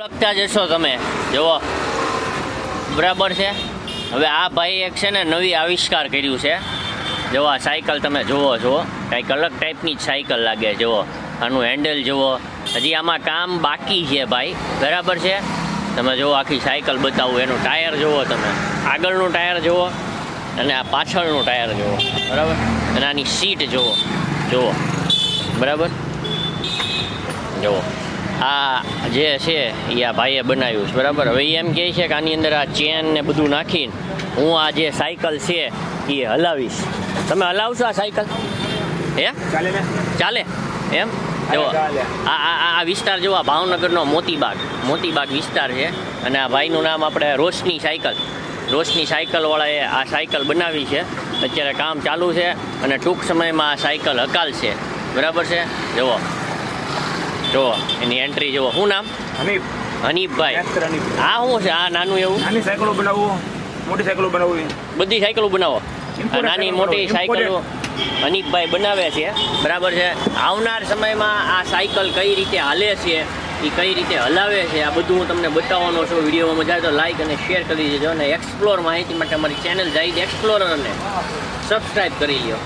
ઓળખતા જશો તમે જુઓ બરાબર છે। હવે આ ભાઈ એક છે ને નવી આવિષ્કાર કર્યું છે। જુઓ આ સાયકલ તમે જુઓ છો, કંઈક અલગ ટાઈપની જ સાયકલ લાગે। જુઓ આનું હેન્ડલ જુઓ, હજી આમાં કામ બાકી છે ભાઈ, બરાબર છે। તમે જુઓ આખી સાયકલ બતાવું, એનું ટાયર જુઓ તમે, આગળનું ટાયર જુઓ અને આ પાછળનું ટાયર જુઓ, બરાબર। અને આની સીટ જુઓ જુઓ, બરાબર। જુઓ આ જે છે એ આ ભાઈએ બનાવ્યું છે, બરાબર। હવે એ એમ કહે છે કે આની અંદર આ ચેન ને બધું નાખીને હું આ જે સાયકલ છે એ હલાવીશ। તમે હલાવશો આ સાયકલ? હે ચાલે એમ? જો આ વિસ્તાર જો આ ભાવનગરનો મોતીબાગ વિસ્તાર છે। અને આ ભાઈનું નામ આપણે રોશની સાયકલવાળાએ આ સાયકલ બનાવી છે। અત્યારે કામ ચાલુ છે અને ટૂંક સમયમાં આ સાયકલ હકાલશે, બરાબર છે। જુઓ એની એન્ટ્રી જુઓ। શું નામ? હનીફભાઈ। આ શું છે? આ નાનું એવું નાની સાયકલો બનાવો, મોટી સાયકલો બનાવો, બધી સાયકલો બનાવો। આ નાની મોટી સાયકલો હનીફભાઈ બનાવે છે, બરાબર છે। આવનાર સમયમાં આ સાયકલ કઈ રીતે હાલે છે, એ કઈ રીતે હલાવે છે, આ બધું હું તમને બતાવવાનો છું। વિડીયોમાં મજા આવે તો લાઈક અને શેર કરી દેજો અને એક્સપ્લોર માહિતી માટે અમારી ચેનલ જાહિદ એક્સપ્લોરરને સબસ્ક્રાઈબ કરી લો।